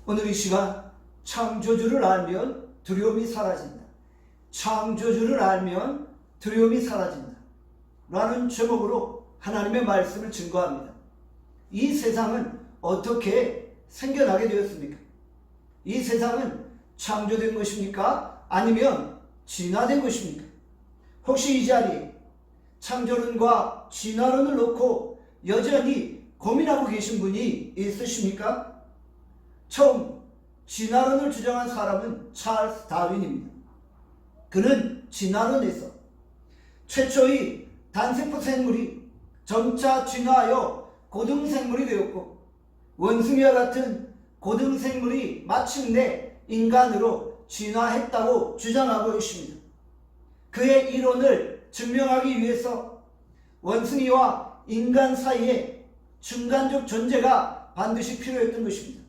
오늘 이 시간 창조주를 알면 두려움이 사라진다. 창조주를 알면 두려움이 사라진다. 라는 제목으로 하나님의 말씀을 증거합니다. 이 세상은 어떻게 생겨나게 되었습니까? 이 세상은 창조된 것입니까? 아니면 진화된 것입니까? 혹시 이 자리에 창조론과 진화론을 놓고 여전히 고민하고 계신 분이 있으십니까? 처음 진화론을 주장한 사람은 찰스 다윈입니다. 그는 진화론에서 최초의 단세포 생물이 점차 진화하여 고등생물이 되었고, 원숭이와 같은 고등생물이 마침내 인간으로 진화했다고 주장하고 있습니다. 그의 이론을 증명하기 위해서 원숭이와 인간 사이에 중간적 존재가 반드시 필요했던 것입니다.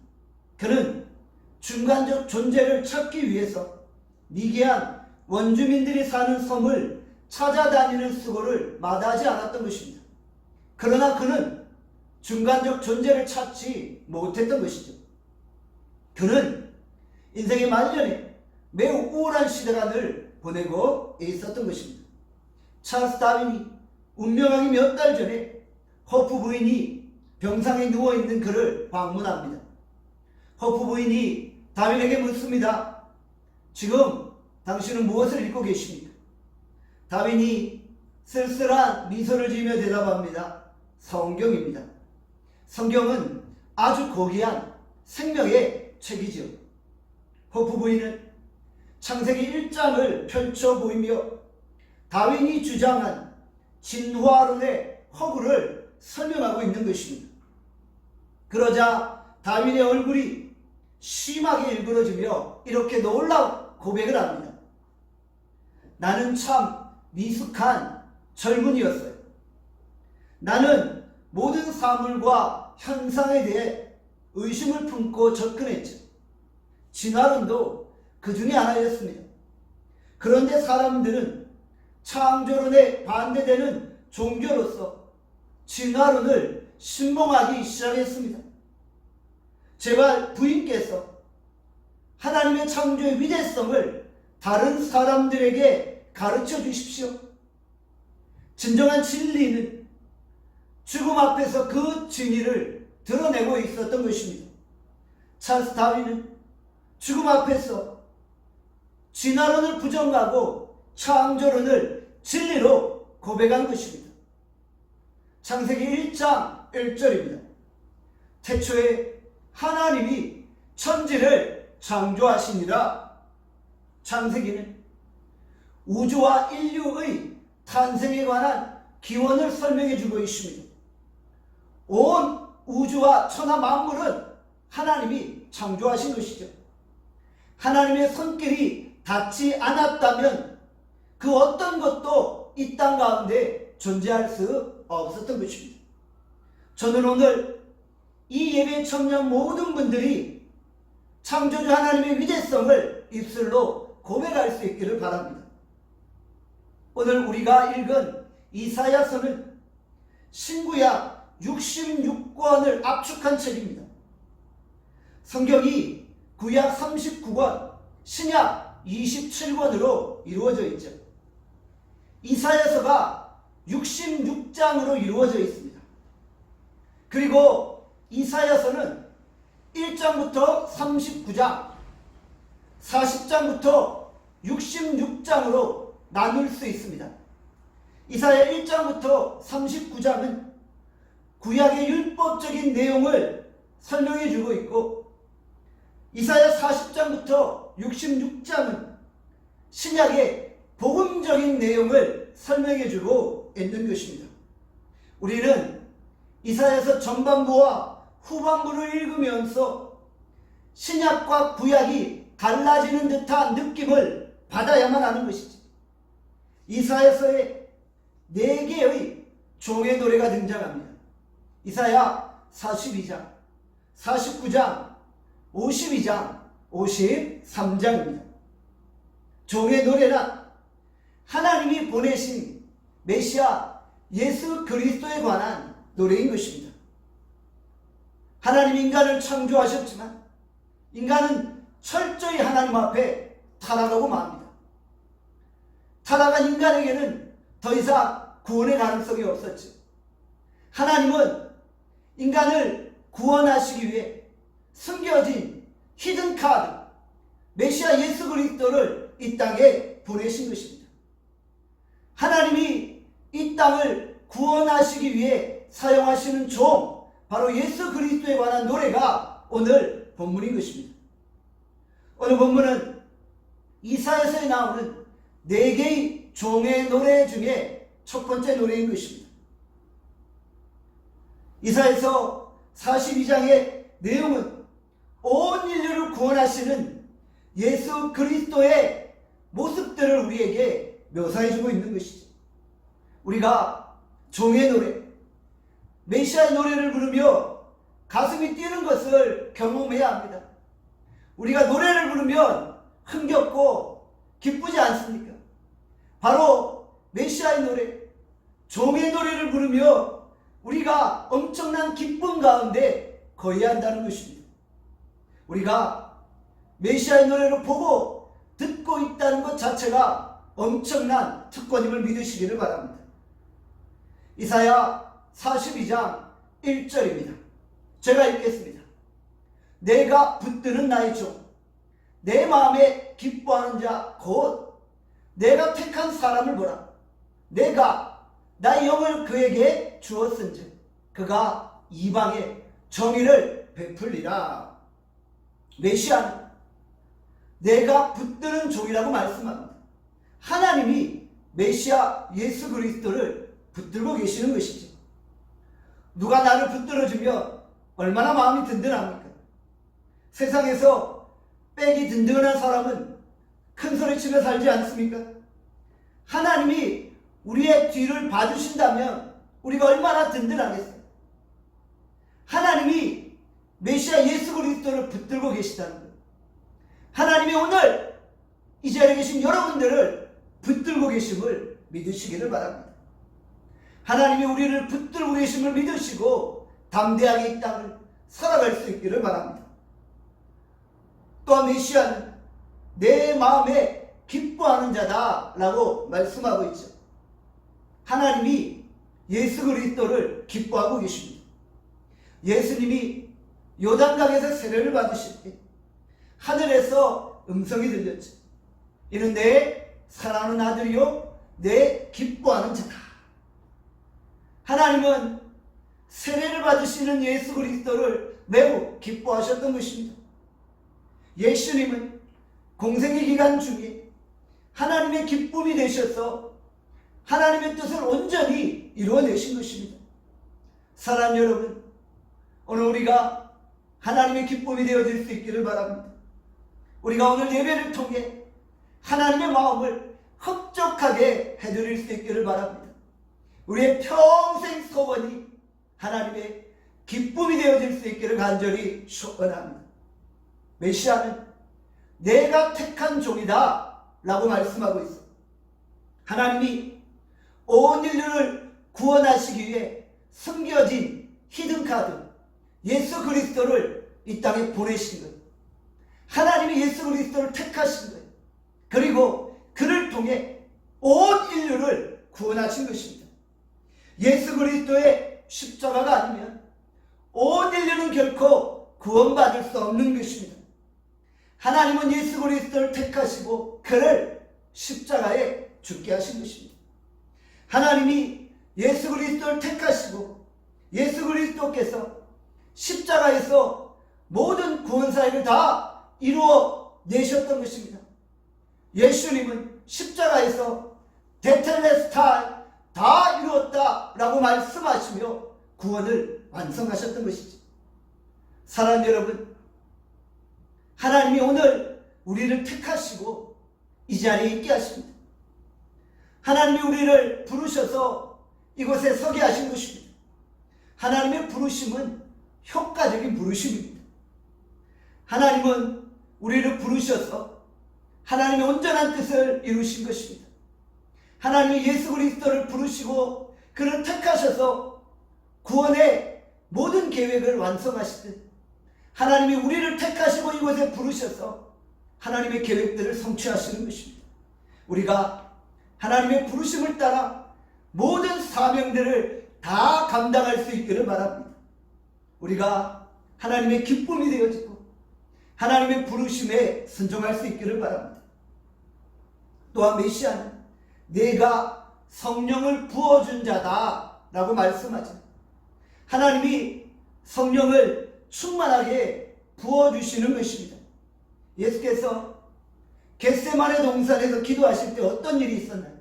그는 중간적 존재를 찾기 위해서 미개한 원주민들이 사는 섬을 찾아다니는 수고를 마다하지 않았던 것입니다. 그러나 그는 중간적 존재를 찾지 못했던 것이죠. 그는 인생의 말년에 매우 우울한 시간을 보내고 있었던 것입니다. 찰스 다윈이 운명하기 몇 달 전에 허프 부인이 병상에 누워있는 그를 방문합니다. 허프 부인이 다윈에게 묻습니다. 지금 당신은 무엇을 읽고 계십니까? 다윈이 쓸쓸한 미소를 지으며 대답합니다. 성경입니다. 성경은 아주 고귀한 생명의 책이지요. 허프 부인은 창세기 1장을 펼쳐 보이며 다윈이 주장한 진화론의 허구를 설명하고 있는 것입니다. 그러자 다윈의 얼굴이 심하게 일그러지며 이렇게 놀라운 고백을 합니다. 나는 참 미숙한 젊은이였어요. 나는 모든 사물과 현상에 대해 의심을 품고 접근했죠. 진화론도 그 중에 하나였습니다. 그런데 사람들은 창조론에 반대되는 종교로서 진화론을 신봉하기 시작했습니다. 제발 부인께서 하나님의 창조의 위대성을 다른 사람들에게 가르쳐 주십시오. 진정한 진리는 죽음 앞에서 그 진리를 드러내고 있었던 것입니다. 찰스 다윈은 죽음 앞에서 진화론을 부정하고 창조론을 진리로 고백한 것입니다. 창세기 1장 1절입니다. 태초에 하나님이 천지를 창조하시니라. 창세기는 우주와 인류의 탄생에 관한 기원을 설명해 주고 있습니다. 온 우주와 천하 만물은 하나님이 창조하신 것이죠. 하나님의 손길이 닿지 않았다면 그 어떤 것도 이 땅 가운데 존재할 수 없었던 것입니다. 저는 오늘 이 예배에 참여한 모든 분들이 창조주 하나님의 위대성을 입술로 고백할 수 있기를 바랍니다. 오늘 우리가 읽은 이사야서는 신구약 66권을 압축한 책입니다. 성경이 구약 39권, 신약 27권으로 이루어져 있죠. 이사야서가 66장으로 이루어져 있습니다. 그리고 이사야서는 1장부터 39장, 40장부터 66장으로 나눌 수 있습니다. 이사야 1장부터 39장은 구약의 율법적인 내용을 설명해 주고 있고, 이사야 40장부터 66장은 신약의 복음적인 내용을 설명해 주고 있는 것입니다. 우리는 이사야서 전반부와 후반부를 읽으면서 신약과 구약이 달라지는 듯한 느낌을 받아야만 하는 것이지. 이사야서에 4개의 종의 노래가 등장합니다. 이사야 42장, 49장, 52장, 53장입니다. 종의 노래란 하나님이 보내신 메시아 예수 그리스도에 관한 노래인 것입니다. 하나님 인간을 창조하셨지만 인간은 철저히 하나님 앞에 타락하고 맙니다. 타락한 인간에게는 더 이상 구원의 가능성이 없었죠. 하나님은 인간을 구원하시기 위해 숨겨진 히든 카드, 메시아 예수 그리스도를 이 땅에 보내신 것입니다. 하나님이 이 땅을 구원하시기 위해 사용하시는 종, 바로 예수 그리스도에 관한 노래가 오늘 본문인 것입니다. 오늘 본문은 이사야서에 나오는 4개의 종의 노래 중에 첫 번째 노래인 것입니다. 이사야서 42장의 내용은 온 인류를 구원하시는 예수 그리스도의 모습들을 우리에게 묘사해주고 있는 것이죠. 우리가 종의 노래, 메시아의 노래를 부르며 가슴이 뛰는 것을 경험해야 합니다. 우리가 노래를 부르면 흥겹고 기쁘지 않습니까? 바로 메시아의 노래, 종의 노래를 부르며 우리가 엄청난 기쁨 가운데 거해야 한다는 것입니다. 우리가 메시아의 노래를 보고 듣고 있다는 것 자체가 엄청난 특권임을 믿으시기를 바랍니다. 이사야 42장 1절입니다. 제가 읽겠습니다. 내가 붙드는 나의 종, 내 마음에 기뻐하는 자 곧 내가 택한 사람을 보라. 내가 나의 영을 그에게 주었은즉 그가 이방에 정의를 베풀리라. 메시아는 내가 붙드는 종이라고 말씀합니다. 하나님이 메시아 예수 그리스도를 붙들고 계시는 것이죠. 누가 나를 붙들어주면 얼마나 마음이 든든합니까? 세상에서 백이 든든한 사람은 큰 소리치며 살지 않습니까? 하나님이 우리의 뒤를 봐주신다면 우리가 얼마나 든든하겠어요? 하나님이 메시아 예수 그리스도를 붙들고 계시다는 것. 하나님이 오늘 이 자리에 계신 여러분들을 붙들고 계심을 믿으시기를 바랍니다. 하나님이 우리를 붙들고 계심을 믿으시고 담대하게 이 땅을 살아갈 수 있기를 바랍니다. 또한 메시아는 내 마음에 기뻐하는 자다 라고 말씀하고 있죠. 하나님이 예수 그리스도를 기뻐하고 계십니다. 예수님이 요단강에서 세례를 받으실 때 하늘에서 음성이 들렸죠. 이는 내 사랑하는 아들이요 내 기뻐하는 자다. 하나님은 세례를 받으시는 예수 그리스도를 매우 기뻐하셨던 것입니다. 예수님은 공생의 기간 중에 하나님의 기쁨이 되셔서 하나님의 뜻을 온전히 이루어내신 것입니다. 사랑하는 여러분, 오늘 우리가 하나님의 기쁨이 되어질 수 있기를 바랍니다. 우리가 오늘 예배를 통해 하나님의 마음을 흡족하게 해드릴 수 있기를 바랍니다. 우리의 평생 소원이 하나님의 기쁨이 되어질 수 있기를 간절히 소원합니다. 메시아는 내가 택한 종이다 라고 말씀하고 있습니다. 하나님이 온 인류를 구원하시기 위해 숨겨진 히든카드 예수 그리스도를 이 땅에 보내신 거예요. 하나님이 예수 그리스도를 택하신 거예요. 그리고 그를 통해 온 인류를 구원하신 것입니다. 예수 그리스도의 십자가가 아니면 온 인류는 결코 구원받을 수 없는 것입니다. 하나님은 예수 그리스도를 택하시고 그를 십자가에 죽게 하신 것입니다. 하나님이 예수 그리스도를 택하시고 예수 그리스도께서 십자가에서 모든 구원사역을 다 이루어 내셨던 것입니다. 예수님은 십자가에서 테텔레스탈 다 이루었다 라고 말씀하시며 구원을 완성하셨던 것이죠. 사랑하는 여러분, 하나님이 오늘 우리를 택하시고 이 자리에 있게 하십니다. 하나님이 우리를 부르셔서 이곳에 서게 하신 것입니다. 하나님의 부르심은 효과적인 부르심입니다. 하나님은 우리를 부르셔서 하나님의 온전한 뜻을 이루신 것입니다. 하나님이 예수 그리스도를 부르시고 그를 택하셔서 구원의 모든 계획을 완성하시듯 하나님이 우리를 택하시고 이곳에 부르셔서 하나님의 계획들을 성취하시는 것입니다. 우리가 하나님의 부르심을 따라 모든 사명들을 다 감당할 수 있기를 바랍니다. 우리가 하나님의 기쁨이 되어지고 하나님의 부르심에 순종할 수 있기를 바랍니다. 또한 메시아는 내가 성령을 부어준 자다 라고 말씀하죠. 하나님이 성령을 충만하게 부어주시는 것입니다. 예수께서 겟세마네 동산에서 기도하실 때 어떤 일이 있었나요?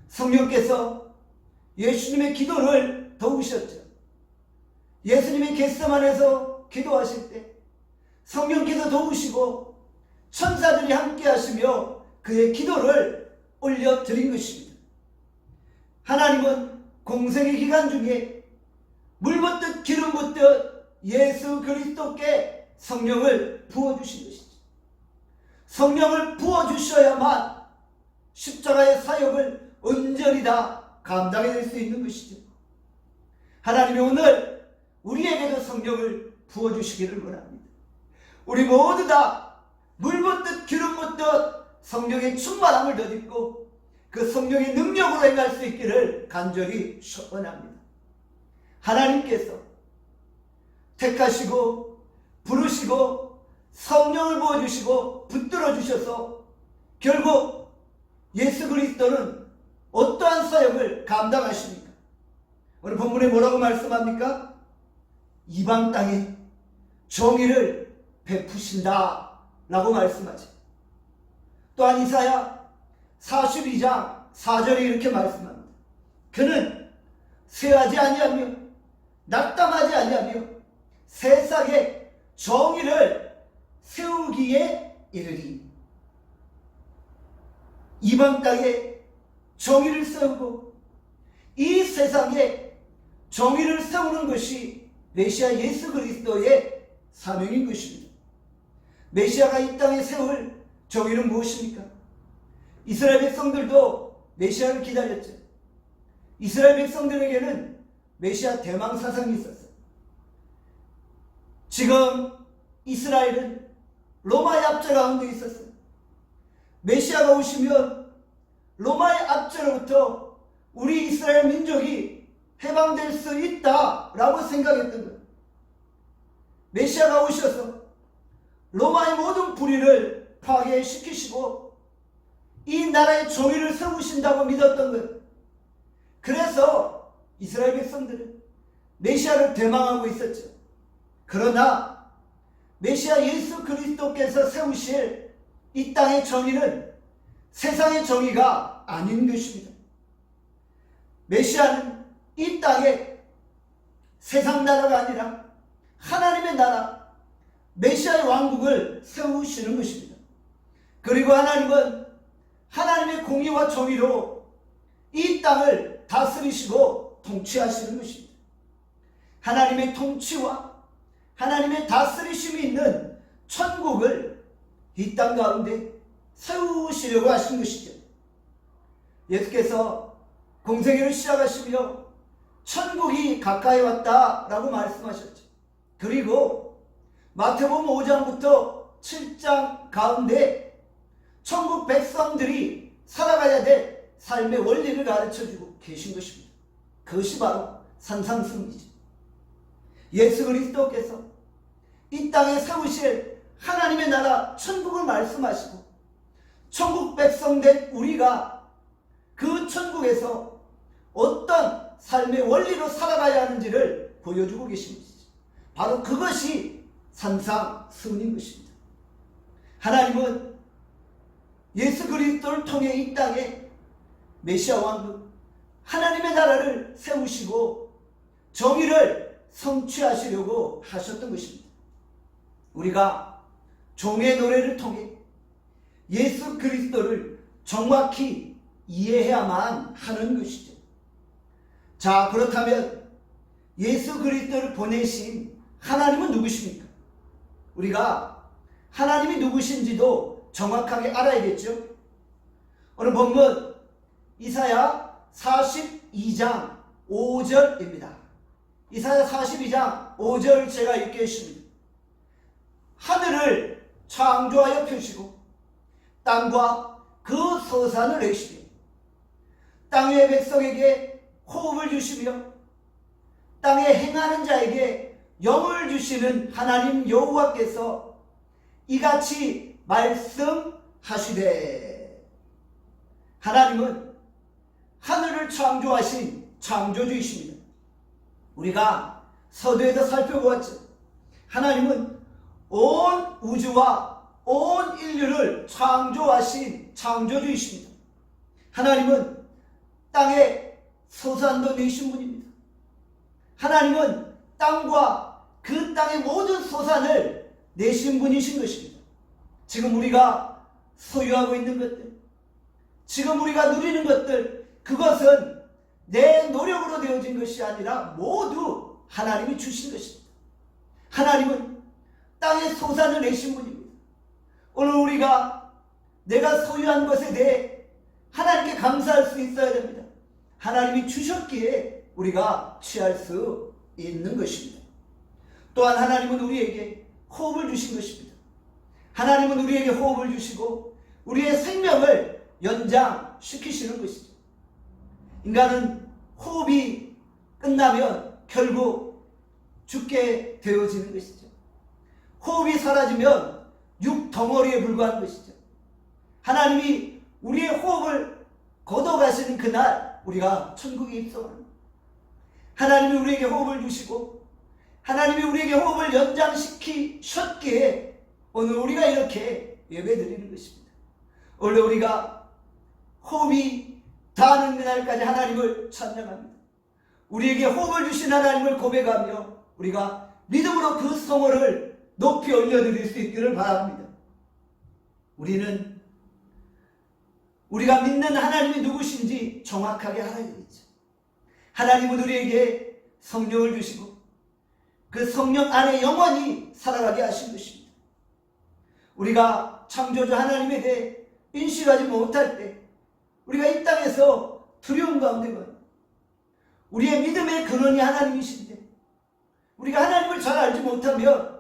성령께서 예수님의 기도를 도우셨죠. 예수님이 겟세마네에서 기도하실 때 성령께서 도우시고 천사들이 함께 하시며 그의 기도를 올려드린 것입니다. 하나님은 공생의 기간 중에 물 붓듯 기름 붓듯 예수 그리스도께 성령을 부어주신 것이죠. 성령을 부어주셔야만 십자가의 사역을 온전히 다 감당해낼 수 있는 것이죠. 하나님이 오늘 우리에게도 성령을 부어주시기를 원합니다. 우리 모두 다 물 붓듯 기름 붓듯 성령의 충만함을 덧입고 그 성령의 능력으로 행할 수 있기를 간절히 원합니다. 하나님께서 택하시고 부르시고 성령을 부어주시고 붙들어 주셔서 결국 예수 그리스도는 어떠한 사역을 감당하십니까? 오늘 본문에 뭐라고 말씀합니까? 이방 땅에 정의를 베푸신다 라고 말씀하죠. 또한 이사야 42장 4절에 이렇게 말씀합니다. 그는 쇠하지 아니하며 낙담하지 아니하며 세상에 정의를 세우기에 이르리. 이방 땅에 정의를 세우고 이 세상에 정의를 세우는 것이 메시아 예수 그리스도의 사명인 것입니다. 메시아가 이 땅에 세울 정의는 무엇입니까? 이스라엘 백성들도 메시아를 기다렸죠. 이스라엘 백성들에게는 메시아 대망 사상이 있었어요. 지금 이스라엘은 로마의 압제 가운데 있었어요. 메시아가 오시면 로마의 압제로부터 우리 이스라엘 민족이 해방될 수 있다라고 생각했던 거예요. 메시아가 오셔서 로마의 모든 불의를 파괴시키시고 이 나라의 정의를 세우신다고 믿었던 거예요. 그래서 이스라엘 백성들은 메시아를 대망하고 있었죠. 그러나 메시아 예수 그리스도께서 세우실 이 땅의 정의는 세상의 정의가 아닌 것입니다. 메시아는 이 땅에 세상 나라가 아니라 하나님의 나라, 메시아의 왕국을 세우시는 것입니다. 그리고 하나님은 하나님의 공의와 정의로 이 땅을 다스리시고 통치하시는 것입니다. 하나님의 통치와 하나님의 다스리심이 있는 천국을 이 땅 가운데 세우시려고 하신 것이죠. 예수께서 공생애를 시작하시며 천국이 가까이 왔다라고 말씀하셨죠. 그리고 마태복음 5장부터 7장 가운데 천국 백성들이 살아가야 될 삶의 원리를 가르쳐주고 계신 것입니다. 그것이 바로 산상승이죠. 예수 그리스도께서 이 땅에 세우실 하나님의 나라 천국을 말씀하시고 천국 백성 된 우리가 그 천국에서 어떤 삶의 원리로 살아가야 하는지를 보여주고 계신 것이죠. 바로 그것이 산상승인 것입니다. 하나님은 예수 그리스도를 통해 이 땅에 메시아 왕국 하나님의 나라를 세우시고 정의를 성취하시려고 하셨던 것입니다. 우리가 종의 노래를 통해 예수 그리스도를 정확히 이해해야만 하는 것이죠. 자, 그렇다면 예수 그리스도를 보내신 하나님은 누구십니까? 우리가 하나님이 누구신지도 정확하게 알아야겠죠. 오늘 본문 이사야 42장 5절입니다. 이사야 42장 5절 제가 읽겠습니다. 하늘을 창조하여 펴시고 땅과 그 서산을 내시며 땅 위의 백성에게 호흡을 주시며 땅에 행하는 자에게 영을 주시는 하나님 여호와께서 이같이 말씀하시되, 하나님은 하늘을 창조하신 창조주이십니다. 우리가 서두에서 살펴보았죠. 하나님은 온 우주와 온 인류를 창조하신 창조주이십니다. 하나님은 땅에 서산도 내신 분입니다. 하나님은 땅과 그 땅의 모든 소산을 내신 분이신 것입니다. 지금 우리가 소유하고 있는 것들, 지금 우리가 누리는 것들, 그것은 내 노력으로 되어진 것이 아니라 모두 하나님이 주신 것입니다. 하나님은 땅의 소산을 내신 분입니다. 오늘 우리가 내가 소유한 것에 대해 하나님께 감사할 수 있어야 됩니다. 하나님이 주셨기에 우리가 취할 수 있는 것입니다. 또한 하나님은 우리에게 호흡을 주신 것입니다. 하나님은 우리에게 호흡을 주시고 우리의 생명을 연장시키시는 것이죠. 인간은 호흡이 끝나면 결국 죽게 되어지는 것이죠. 호흡이 사라지면 육덩어리에 불과한 것이죠. 하나님이 우리의 호흡을 걷어가시는 그날 우리가 천국에 입성합니다. 하나님이 우리에게 호흡을 주시고 하나님이 우리에게 호흡을 연장시키셨기에 오늘 우리가 이렇게 예배드리는 것입니다. 원래 우리가 호흡이 닿는 그날까지 하나님을 찬양합니다. 우리에게 호흡을 주신 하나님을 고백하며 우리가 믿음으로 그 성호를 높이 올려드릴 수 있기를 바랍니다. 우리는 우리가 믿는 하나님이 누구신지 정확하게 알아야 되겠죠. 하나님은 우리에게 성령을 주시고 그 성령 안에 영원히 살아가게 하신 것입니다. 우리가 창조주 하나님에 대해 인식하지 못할 때 우리가 이 땅에서 두려움 가운데 가요. 우리의 믿음의 근원이 하나님이신데 우리가 하나님을 잘 알지 못하면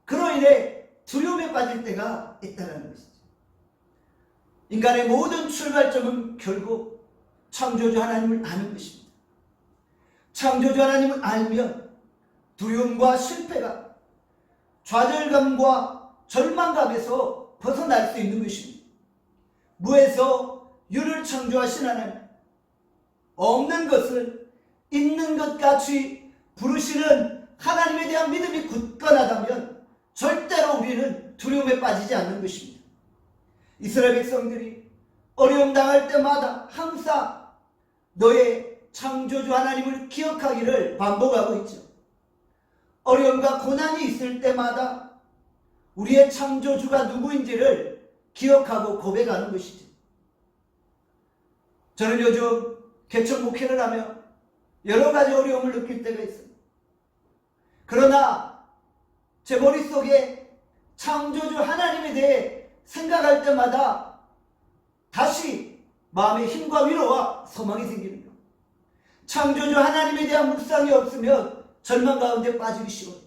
그로 인해 두려움에 빠질 때가 있다는 것이죠. 인간의 모든 출발점은 결국 창조주 하나님을 아는 것입니다. 창조주 하나님을 알면 두려움과 실패가, 좌절감과 절망감에서 벗어날 수 있는 것입니다. 무에서 유를 창조하신 하나님, 없는 것을 있는 것 같이 부르시는 하나님에 대한 믿음이 굳건하다면 절대로 우리는 두려움에 빠지지 않는 것입니다. 이스라엘 백성들이 어려움 당할 때마다 항상 너의 창조주 하나님을 기억하기를 반복하고 있죠. 어려움과 고난이 있을 때마다 우리의 창조주가 누구인지를 기억하고 고백하는 것이죠. 저는 요즘 개척 목회를 하며 여러 가지 어려움을 느낄 때가 있습니다. 그러나 제 머릿속에 창조주 하나님에 대해 생각할 때마다 다시 마음의 힘과 위로와 소망이 생기는 거예요. 창조주 하나님에 대한 묵상이 없으면 절망 가운데 빠지기 쉬워요.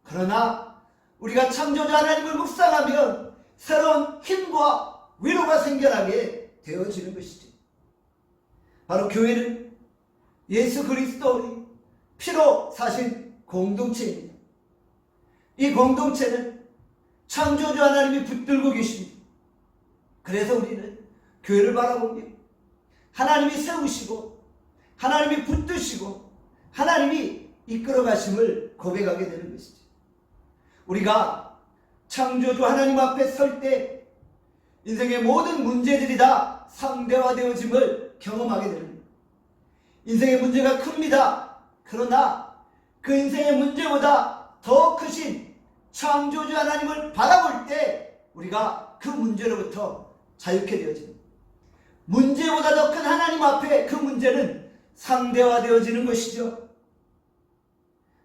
그러나 우리가 창조주 하나님을 묵상하면 새로운 힘과 위로가 생겨나게 되어지는 것이죠. 바로 교회는 예수 그리스도의 피로 사신 공동체입니다. 이 공동체는 창조주 하나님이 붙들고 계십니다. 그래서 우리는 교회를 바라보며 하나님이 세우시고 하나님이 붙드시고 하나님이 이끌어 가심을 고백하게 되는 것이죠. 우리가 창조주 하나님 앞에 설 때 인생의 모든 문제들이 다 상대화되어짐을 경험하게 됩니다. 인생의 문제가 큽니다. 그러나 그 인생의 문제보다 더 크신 창조주 하나님을 바라볼 때 우리가 그 문제로부터 자유케 되어집니다. 문제보다 더 큰 하나님 앞에 그 문제는 상대화되어지는 것이죠.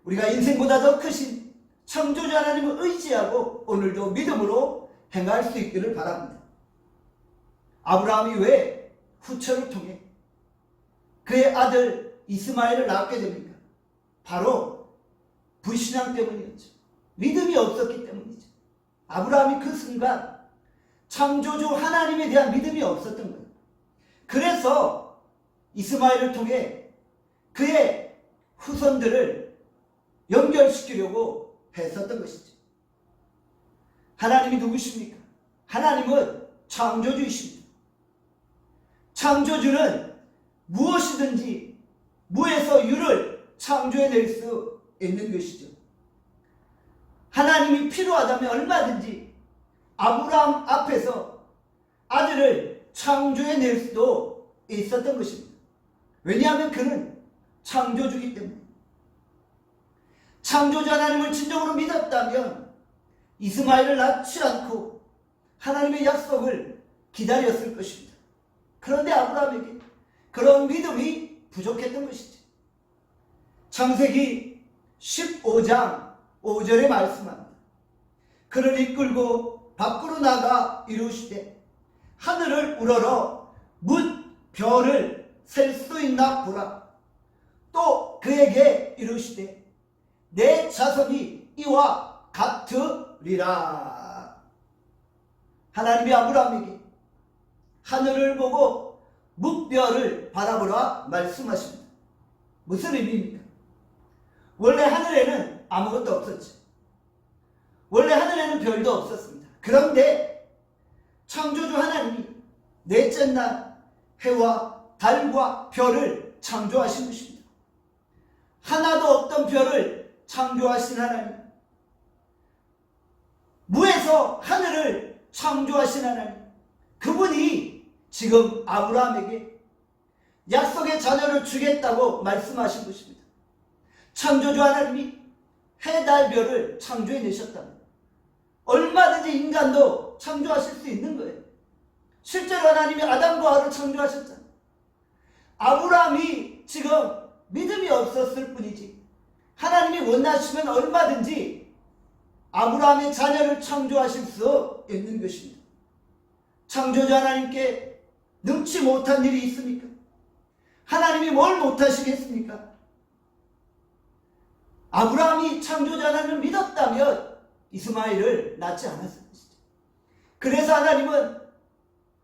우리가 인생보다 더 크신 창조주 하나님을 의지하고 오늘도 믿음으로 행할 수 있기를 바랍니다. 아브라함이 왜 후처를 통해 그의 아들 이스마엘을 낳게 됩니까? 바로 불신앙 때문이었죠. 믿음이 없었기 때문이죠. 아브라함이 그 순간 창조주 하나님에 대한 믿음이 없었던 거예요. 그래서 이스마엘을 통해 그의 후손들을 연결시키려고 했었던 것이죠. 하나님이 누구십니까? 하나님은 창조주이십니다. 창조주는 무엇이든지 무에서 유를 창조해낼 수 있는 것이죠. 하나님이 필요하다면 얼마든지 아브라함 앞에서 아들을 창조해낼 수도 있었던 것입니다. 왜냐하면 그는 창조주이기 때문에. 창조주 하나님을 진정으로 믿었다면 이스마엘을 낳지 않고 하나님의 약속을 기다렸을 것입니다. 그런데 아브라함에게 그런 믿음이 부족했던 것이죠. 창세기 15장 5절에 말씀합니다. 그를 이끌고 밖으로 나가 이루시되 하늘을 우러러 뭇 별을 셀 수 있나 보라. 또 그에게 이루시되 내 자손이 이와 같으리라. 하나님이 아브라함에게 하늘을 보고 뭇별을 바라보라 말씀하십니다. 무슨 의미입니까? 원래 하늘에는 아무것도 없었죠. 원래 하늘에는 별도 없었습니다. 그런데 창조주 하나님이 넷째 날 해와 달과 별을 창조하신 것입니다. 하나도 없던 별을 창조하신 하나님, 무에서 하늘을 창조하신 하나님, 그분이 지금 아브라함에게 약속의 자녀를 주겠다고 말씀하신 것입니다. 창조주 하나님이 해, 달, 별을 창조해내셨다면 얼마든지 인간도 창조하실 수 있는 거예요. 실제로 하나님이 아담과 하와를 창조하셨잖아요. 아브라함이 지금 믿음이 없었을 뿐이지 하나님이 원하시면 얼마든지 아브라함의 자녀를 창조하실 수 있는 것입니다. 창조주 하나님께 능치 못한 일이 있습니까? 하나님이 뭘 못하시겠습니까? 아브라함이 창조주 하나님을 믿었다면 이스마엘을 낳지 않았을 것이죠. 그래서 하나님은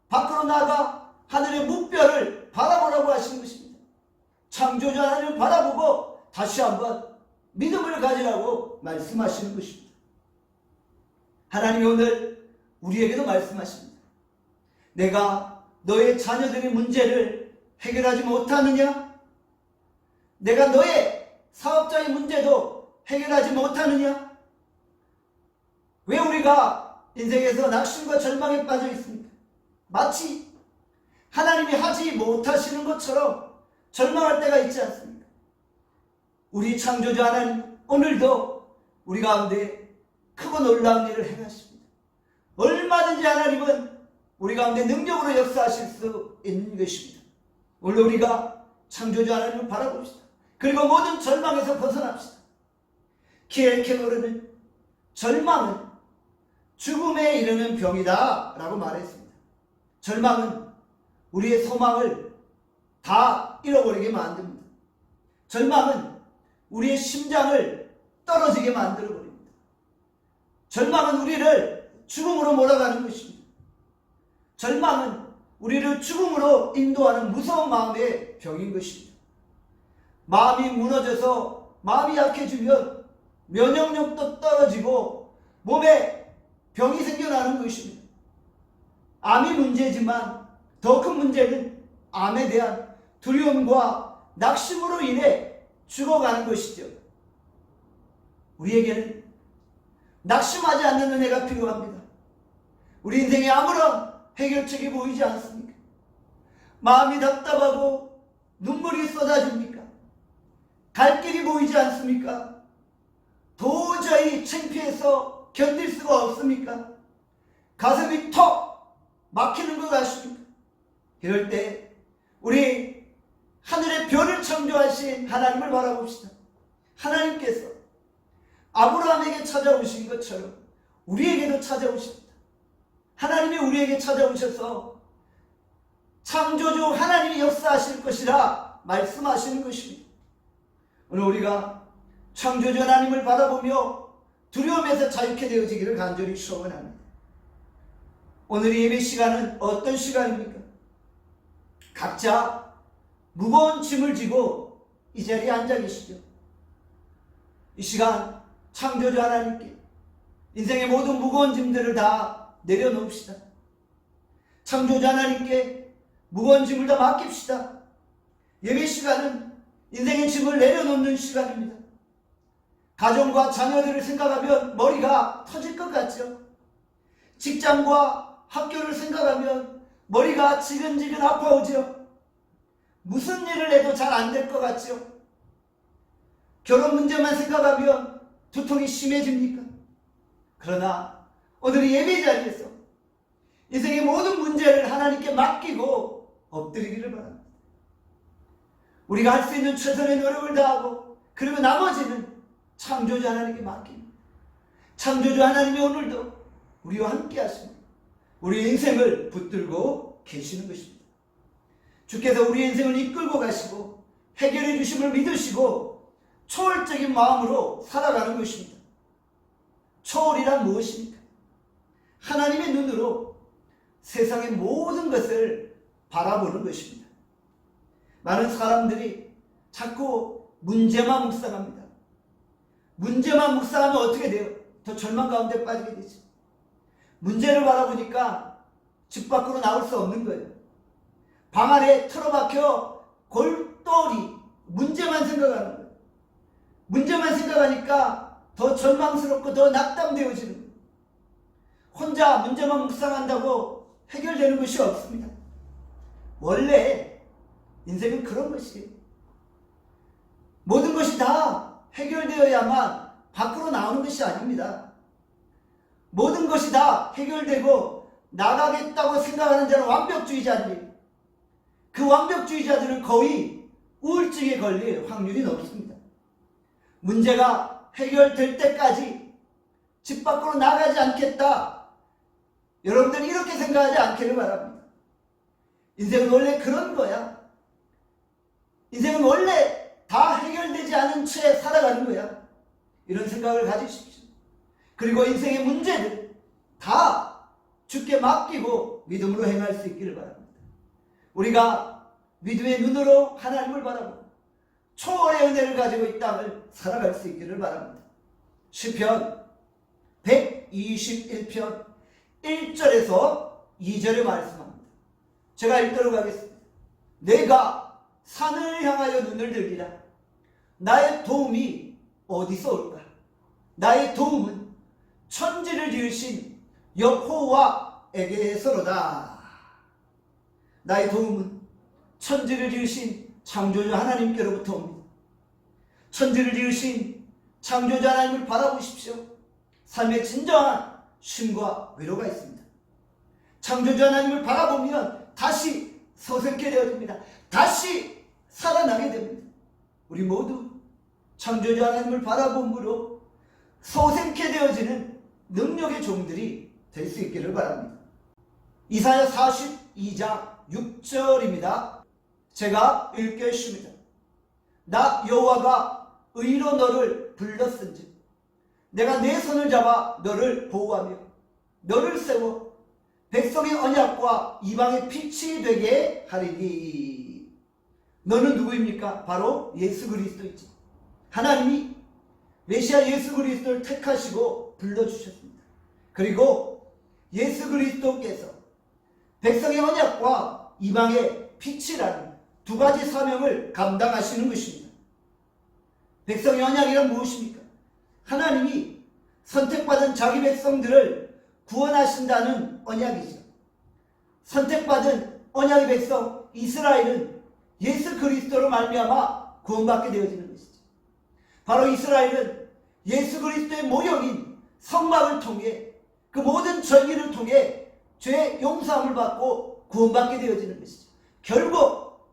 밖으로 나가 하늘의 뭇별을 바라보라고 하신 것입니다. 창조주 하나님을 바라보고 다시 한번 믿음을 가지라고 말씀하시는 것입니다. 하나님이 오늘 우리에게도 말씀하십니다. 내가 너의 자녀들의 문제를 해결하지 못하느냐? 내가 너의 사업자의 문제도 해결하지 못하느냐? 왜 우리가 인생에서 낙심과 절망에 빠져 있습니까? 마치 하나님이 하지 못하시는 것처럼 절망할 때가 있지 않습니까? 우리 창조주 하나님 오늘도 우리 가운데 크고 놀라운 일을 행하십니다. 얼마든지 하나님은 우리 가운데 능력으로 역사하실 수 있는 것입니다. 오늘 우리가 창조주 하나님을 바라봅시다. 그리고 모든 절망에서 벗어납시다. 키엘 케노르는 절망은 죽음에 이르는 병이다 라고 말했습니다. 절망은 우리의 소망을 다 잃어버리게 만듭니다. 절망은 우리의 심장을 떨어지게 만들어버립니다. 절망은 우리를 죽음으로 몰아가는 것입니다. 절망은 우리를 죽음으로 인도하는 무서운 마음의 병인 것입니다. 마음이 무너져서 마음이 약해지면 면역력도 떨어지고 몸에 병이 생겨나는 것입니다. 암이 문제지만 더 큰 문제는 암에 대한 두려움과 낙심으로 인해 죽어가는 것이죠. 우리에게는 낙심하지 않는 은혜가 필요합니다. 우리 인생에 아무런 해결책이 보이지 않습니까? 마음이 답답하고 눈물이 쏟아집니까? 갈 길이 보이지 않습니까? 도저히 창피해서 견딜 수가 없습니까? 가슴이 턱 막히는 것 같습니까? 이럴 때 우리 하늘의 별을 창조하신 하나님을 바라봅시다. 하나님께서 아브라함에게 찾아오신 것처럼 우리에게도 찾아오십니다. 하나님이 우리에게 찾아오셔서 창조주 하나님이 역사하실 것이라 말씀하시는 것입니다. 오늘 우리가 창조주 하나님을 바라보며 두려움에서 자유케 되어지기를 간절히 소원합니다. 오늘 예배 시간은 어떤 시간입니까? 각자 무거운 짐을 지고 이 자리에 앉아 계시죠. 이 시간 창조주 하나님께 인생의 모든 무거운 짐들을 다 내려놓읍시다. 창조주 하나님께 무거운 짐을 다 맡깁시다. 예배 시간은 인생의 짐을 내려놓는 시간입니다. 가정과 자녀들을 생각하면 머리가 터질 것 같죠. 직장과 학교를 생각하면 머리가 지근지근 아파오죠. 무슨 일을 해도 잘 안 될 것 같죠. 결혼 문제만 생각하면 두통이 심해집니까? 그러나 오늘 이 예배 자리에서 인생의 모든 문제를 하나님께 맡기고 엎드리기를 바랍니다. 우리가 할 수 있는 최선의 노력을 다하고 그리고 나머지는 창조주 하나님께 맡깁니다. 창조주 하나님이 오늘도 우리와 함께 하십니다. 우리 인생을 붙들고 계시는 것입니다. 주께서 우리 인생을 이끌고 가시고 해결해 주심을 믿으시고 초월적인 마음으로 살아가는 것입니다. 초월이란 무엇입니까? 하나님의 눈으로 세상의 모든 것을 바라보는 것입니다. 많은 사람들이 자꾸 문제만 묵상합니다. 문제만 묵상하면 어떻게 돼요? 더 절망 가운데 빠지게 되죠. 문제를 바라보니까 집 밖으로 나올 수 없는 거예요. 방 안에 틀어박혀 골똘히 문제만 생각하는 거예요. 문제만 생각하니까 더 절망스럽고 더 낙담되어지는 거예요. 혼자 문제만 묵상한다고 해결되는 것이 없습니다. 원래 인생은 그런 것이에요. 모든 것이 다 해결되어야만 밖으로 나오는 것이 아닙니다. 모든 것이 다 해결되고 나가겠다고 생각하는 자는 완벽주의자들이에요. 그 완벽주의자들은 거의 우울증에 걸릴 확률이 높습니다. 문제가 해결될 때까지 집 밖으로 나가지 않겠다. 여러분들이 이렇게 생각하지 않기를 바랍니다. 인생은 원래 그런 거야. 인생은 원래 다 해결되지 않은 채 살아가는 거야. 이런 생각을 가지십시오. 그리고 인생의 문제를 다 주께 맡기고 믿음으로 행할 수 있기를 바랍니다. 우리가 믿음의 눈으로 하나님을 바라보고 초월의 은혜를 가지고 이 땅을 살아갈 수 있기를 바랍니다. 시편 121편 1절에서 2절에 말씀합니다. 제가 읽도록 하겠습니다. 내가 산을 향하여 눈을 들리라. 나의 도움이 어디서 올까? 나의 도움은 천지를 지으신 여호와에게서로다. 나의 도움은 천지를 지으신 창조주 하나님께로부터 옵니다. 천지를 지으신 창조주 하나님을 바라보십시오. 삶에 진정한 쉼과 위로가 있습니다. 창조주 하나님을 바라보면 다시 서생케 되어집니다. 다시 살아나게 됩니다. 우리 모두 창조주 하나님을 바라봄으로 서생케 되어지는 능력의 종들이 될 수 있기를 바랍니다. 이사야 42장 6절입니다. 제가 읽겠습니다. 나 여호와가 의로 너를 불렀은즉 내가 내 손을 잡아 너를 보호하며 너를 세워 백성의 언약과 이방의 빛이 되게 하리니. 너는 누구입니까? 바로 예수 그리스도이지. 하나님이 메시아 예수 그리스도를 택하시고 불러주셨습니다. 그리고 예수 그리스도께서 백성의 언약과 이방의 빛이라는 두 가지 사명을 감당하시는 것입니다. 백성의 언약이란 무엇입니까? 하나님이 선택받은 자기 백성들을 구원하신다는 언약이죠. 선택받은 언약의 백성 이스라엘은 예수 그리스도로 말미암아 구원받게 되어지는 것이죠. 바로 이스라엘은 예수 그리스도의 모형인 성막을 통해 그 모든 절기를 통해 죄의 용서함을 받고 구원받게 되어지는 것이죠. 결국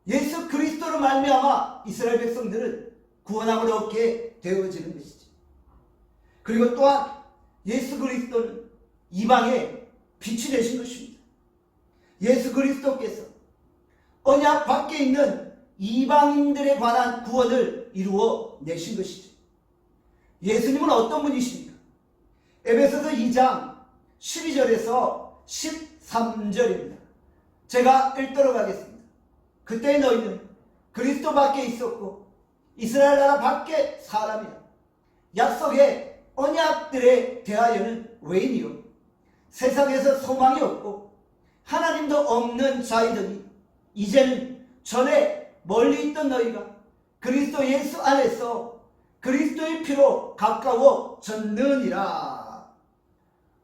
예수 그리스도로 말미암아 이스라엘 백성들은 구원함을 얻게 되어지는 것이죠. 그리고 또한 예수 그리스도는 이방의 빛이 되신 것입니다. 예수 그리스도께서 언약 밖에 있는 이방인들에 관한 구원을 이루어 내신 것이죠. 예수님은 어떤 분이십니까? 에베소서 2장 12절에서 13절입니다. 제가 읽도록 하겠습니다. 그때 너희는 그리스도 밖에 있었고 이스라엘 나라 밖에 사람이라. 약속의 언약들에 대하여는 외인이요 세상에서 소망이 없고 하나님도 없는 자이더니 이제는 전에 멀리 있던 너희가 그리스도 예수 안에서 그리스도의 피로 가까워졌느니라.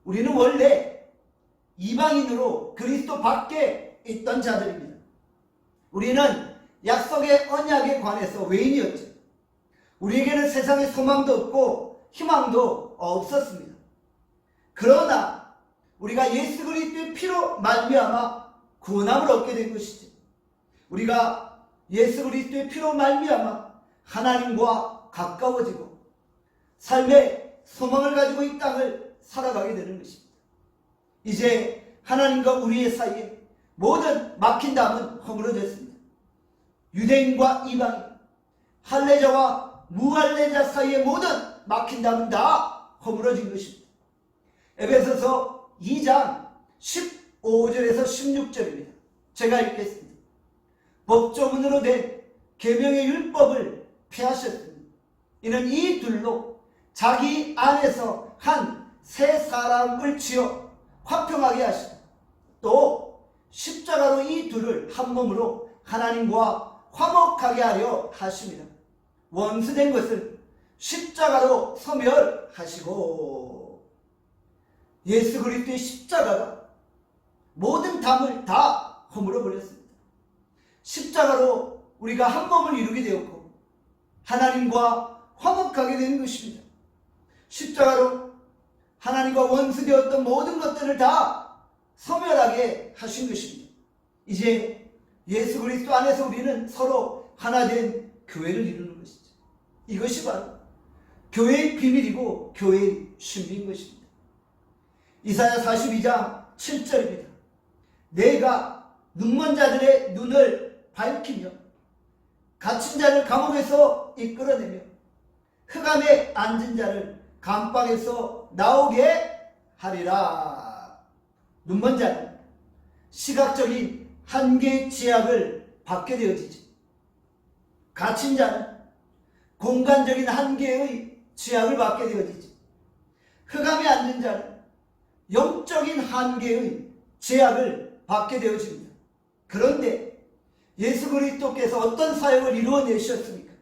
우리는 원래 이방인으로 그리스도 밖에 있던 자들입니다. 우리는 약속의 언약에 관해서 외인이었죠. 우리에게는 세상에 소망도 없고 희망도 없었습니다. 그러나 우리가 예수 그리스도의 피로 말미암아 구원함을 얻게 된 것이죠. 우리가 예수 그리스도의 피로 말미암아 하나님과 가까워지고 삶의 소망을 가지고 이 땅을 살아가게 되는 것입니다. 이제 하나님과 우리의 사이에 모든 막힌 담은 허물어졌습니다. 유대인과 이방인, 할례자와 무할례자 사이의 모든 막힌 담은 다 허물어진 것입니다. 에베소서 2장 15절에서 16절입니다. 제가 읽겠습니다. 법조문으로 된 계명의 율법을 폐하셨으니 이는 이 둘로 자기 안에서 한 새 사람을 지어 화평하게 하시고 또 십자가로 이 둘을 한 몸으로 하나님과 화목하게 하려 하십니다. 원수된 것을 십자가로 소멸하시고. 예수 그리스도의 십자가가 모든 담을 다 허물어 버렸습니다. 십자가로 우리가 한 몸을 이루게 되었고 하나님과 화목하게 되는 것입니다. 십자가로 하나님과 원수되었던 모든 것들을 다 소멸하게 하신 것입니다. 이제 예수 그리스도 안에서 우리는 서로 하나 된 교회를 이루는 것이죠. 이것이 바로 교회의 비밀이고 교회의 신비인 것입니다. 이사야 42장 7절입니다. 내가 눈먼 자들의 눈을 밝히며 갇힌 자를 감옥에서 이끌어내며 흑암에 앉은 자를 감방에서 나오게 하리라. 눈먼 자는 시각적인 한계의 제약을 받게 되어지지. 갇힌 자는 공간적인 한계의 제약을 받게 되어지지. 흑암에 앉은 자는 영적인 한계의 제약을 받게 되어집니다. 그런데 예수 그리스도께서 어떤 사역을 이루어내셨습니까?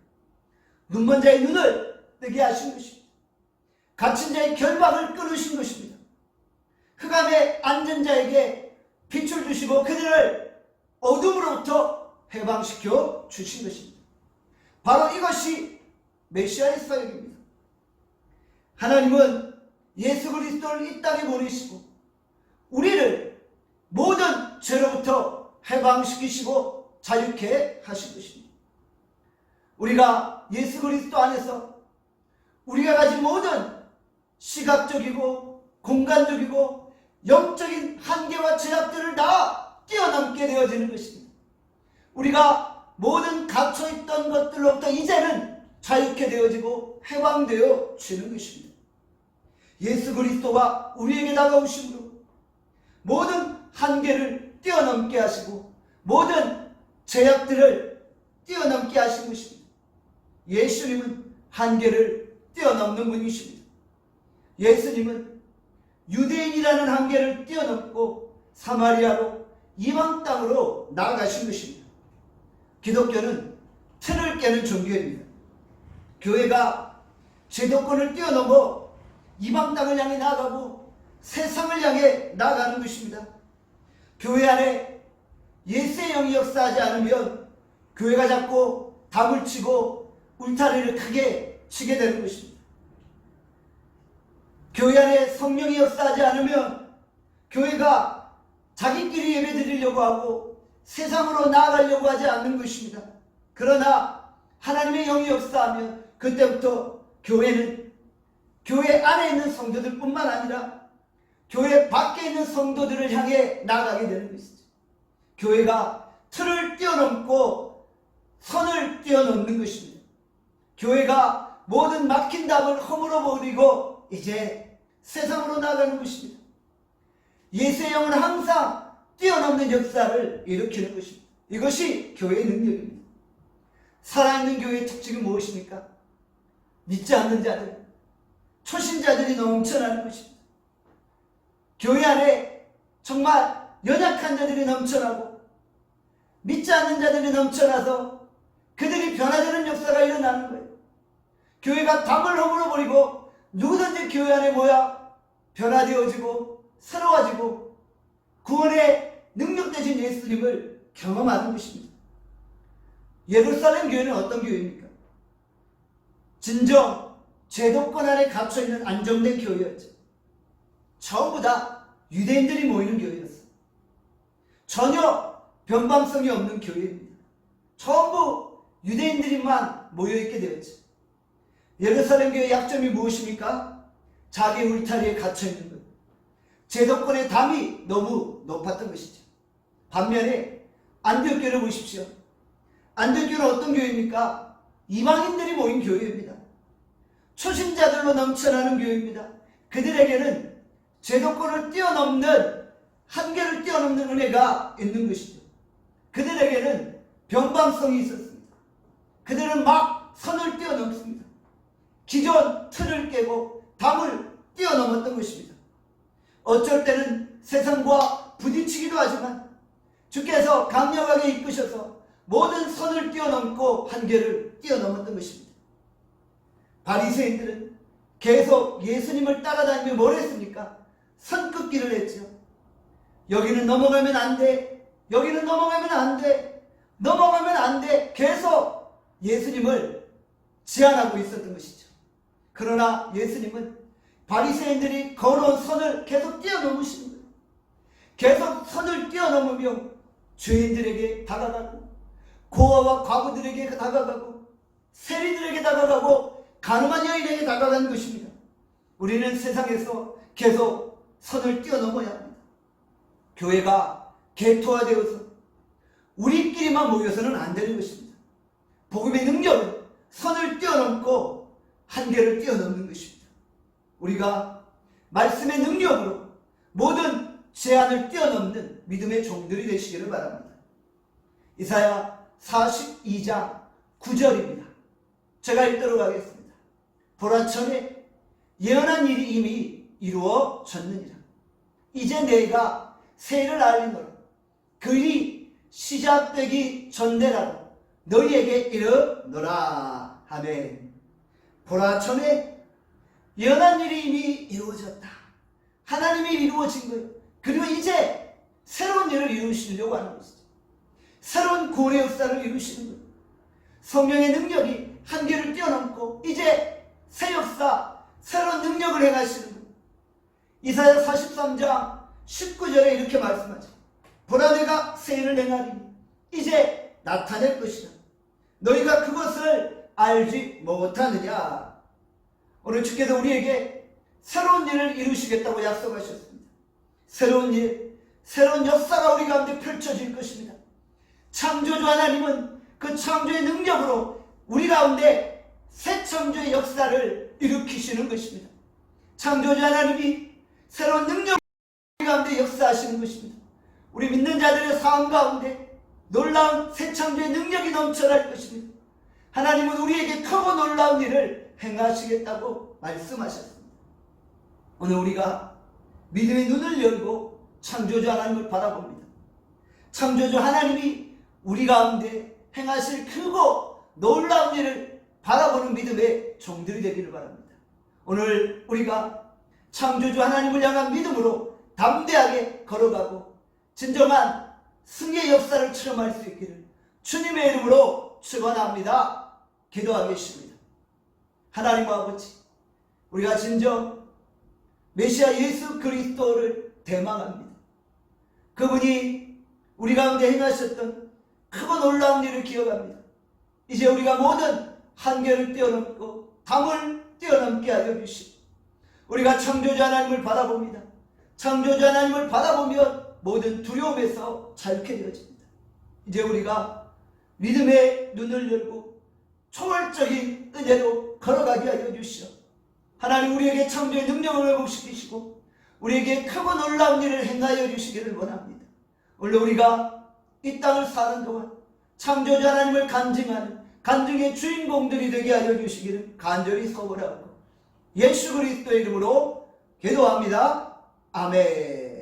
눈먼 자의 눈을 뜨게 하신 것입니다. 갇힌 자의 결박을 끊으신 것입니다. 흑암에 앉은 자에게 빛을 주시고 그들을 어둠으로부터 해방시켜 주신 것입니다. 바로 이것이 메시아의 사역입니다. 하나님은 예수 그리스도를 이 땅에 보내시고 우리를 모든 죄로부터 해방시키시고 자유케 하신 것입니다. 우리가 예수 그리스도 안에서 우리가 가진 모든 시각적이고 공간적이고 영적인 한계와 제약들을 다 뛰어넘게 되어지는 것입니다. 우리가 모든 갇혀있던 것들로부터 이제는 자유케 되어지고 해방되어지는 것입니다. 예수 그리스도가 우리에게 다가오심으로 모든 한계를 뛰어넘게 하시고 모든 제약들을 뛰어넘게 하신 것입니다. 예수님은 한계를 뛰어넘는 분이십니다. 예수님은 유대인이라는 한계를 뛰어넘고 사마리아로 이방 땅으로 나아가신 것입니다. 기독교는 틀을 깨는 종교입니다. 교회가 제도권을 뛰어넘어 이방 땅을 향해 나아가고 세상을 향해 나아가는 것입니다. 교회 안에 예수의 영이 역사하지 않으면 교회가 자꾸 담을 치고 울타리를 크게 치게 되는 것입니다. 교회 안에 성령이 역사하지 않으면 교회가 자기끼리 예배드리려고 하고 세상으로 나아가려고 하지 않는 것입니다. 그러나 하나님의 영이 역사하면 그때부터 교회는 교회 안에 있는 성도들 뿐만 아니라 교회 밖에 있는 성도들을 향해 나아가게 되는 것이죠. 교회가 틀을 뛰어넘고 선을 뛰어넘는 것입니다. 교회가 모든 막힌 답을 허물어 버리고 이제 세상으로 나가는 것입니다. 예수의 영은 항상 뛰어넘는 역사를 일으키는 것입니다. 이것이 교회의 능력입니다. 살아있는 교회의 특징은 무엇입니까? 믿지 않는 자들, 초신자들이 넘쳐나는 것입니다. 교회 안에 정말 연약한 자들이 넘쳐나고 믿지 않는 자들이 넘쳐나서 그들이 변화되는 역사가 일어나는 거예요. 교회가 담을 허물어버리고 누구든지 교회 안에 모여 변화되어지고 새로워지고 구원의 능력 되신 예수님을 경험하는 것입니다. 예루살렘 교회는 어떤 교회입니까? 진정 제도권 안에 갇혀있는 안정된 교회였죠. 전부 다 유대인들이 모이는 교회였어요. 전혀 변방성이 없는 교회입니다. 전부 유대인들만 모여있게 되었죠. 예루살렘 교회의 약점이 무엇입니까? 자기 울타리에 갇혀있는 것. 제도권의 담이 너무 높았던 것이죠. 반면에 안디옥교를 보십시오. 안디옥교는 어떤 교회입니까? 이방인들이 모인 교회입니다. 초신자들로 넘쳐나는 교회입니다. 그들에게는 제도권을 뛰어넘는, 한계를 뛰어넘는 은혜가 있는 것이죠. 그들에게는 변방성이 있었습니다. 그들은 막 선을 뛰어넘습니다. 기존 틀을 깨고 담을 뛰어넘었던 것입니다. 어쩔 때는 세상과 부딪히기도 하지만 주께서 강력하게 이끄셔서 모든 선을 뛰어넘고 한계를 뛰어넘었던 것입니다. 바리새인들은 계속 예수님을 따라다니며 뭘 했습니까? 선긋기를 했죠. 여기는 넘어가면 안 돼. 여기는 넘어가면 안 돼. 넘어가면 안 돼. 계속 예수님을 제한하고 있었던 것이죠. 그러나 예수님은 바리새인들이 걸어온 선을 계속 뛰어넘으시는 거예요. 계속 선을 뛰어넘으며 죄인들에게 다가가고 고아와 과부들에게 다가가고 세리들에게 다가가고 가늠한 여인에게 다가가는 것입니다. 우리는 세상에서 계속 선을 뛰어넘어야 합니다. 교회가 개토화되어서 우리끼리만 모여서는 안 되는 것입니다. 복음의 능력은 선을 뛰어넘고 한계를 뛰어넘는 것입니다. 우리가 말씀의 능력으로 모든 제한을 뛰어넘는 믿음의 종들이 되시기를 바랍니다. 이사야 42장 9절입니다. 제가 읽도록 하겠습니다. 보라 전에 예언한 일이 이미 이루어졌느니라. 이제 내가 새해를 알리노라. 그 일이 시작되기 전내라도 너희에게 이르노라. 아멘. 보라 전에 예언한 일이 이미 이루어졌다. 하나님이 이루어진 거예요. 그리고 이제 새로운 일을 이루시려고 하는 것이죠. 새로운 구원의 역사를 이루시는 거예요. 성령의 능력이 한계를 뛰어넘고 이제 새 역사, 새로운 능력을 행하시는 거예요. 이사야 43장 19절에 이렇게 말씀하죠. 보라 내가 새 일을 행하리니 이제 나타낼 것이다. 너희가 그것을 알지 못하느냐. 오늘 주께서 우리에게 새로운 일을 이루시겠다고 약속하셨습니다. 새로운 일, 새로운 역사가 우리 가운데 펼쳐질 것입니다. 창조주 하나님은 그 창조의 능력으로 우리 가운데 새 창조의 역사를 일으키시는 것입니다. 창조주 하나님이 새로운 능력으로 우리 가운데 역사하시는 것입니다. 우리 믿는 자들의 삶 가운데 놀라운 새 창조의 능력이 넘쳐날 것입니다. 하나님은 우리에게 크고 놀라운 일을 행하시겠다고 말씀하셨습니다. 오늘 우리가 믿음의 눈을 열고 창조주 하나님을 바라봅니다. 창조주 하나님이 우리 가운데 행하실 크고 놀라운 일을 바라보는 믿음의 종들이 되기를 바랍니다. 오늘 우리가 창조주 하나님을 향한 믿음으로 담대하게 걸어가고 진정한 승리의 역사를 체험할 수 있기를 주님의 이름으로 축원합니다. 기도하겠습니다. 하나님 아버지, 우리가 진정 메시아 예수 그리스도를 대망합니다. 그분이 우리 가운데 행하셨던 크고 놀라운 일을 기억합니다. 이제 우리가 모든 한계를 뛰어넘고 담을 뛰어넘게 하여 주시고 우리가 창조주 하나님을 바라봅니다. 창조주 하나님을 바라보면 모든 두려움에서 자유케 되어집니다. 이제 우리가 믿음의 눈을 열고 초월적인 은혜로 걸어가게 하여 주시오. 하나님 우리에게 창조의 능력을 회복시키시고 우리에게 크고 놀라운 일을 행하여 주시기를 원합니다. 오늘 우리가 이 땅을 사는 동안 창조자 하나님을 간증하는 간증의 주인공들이 되게 하여 주시기를 간절히 소원하고 예수 그리스도의 이름으로 기도합니다. 아멘.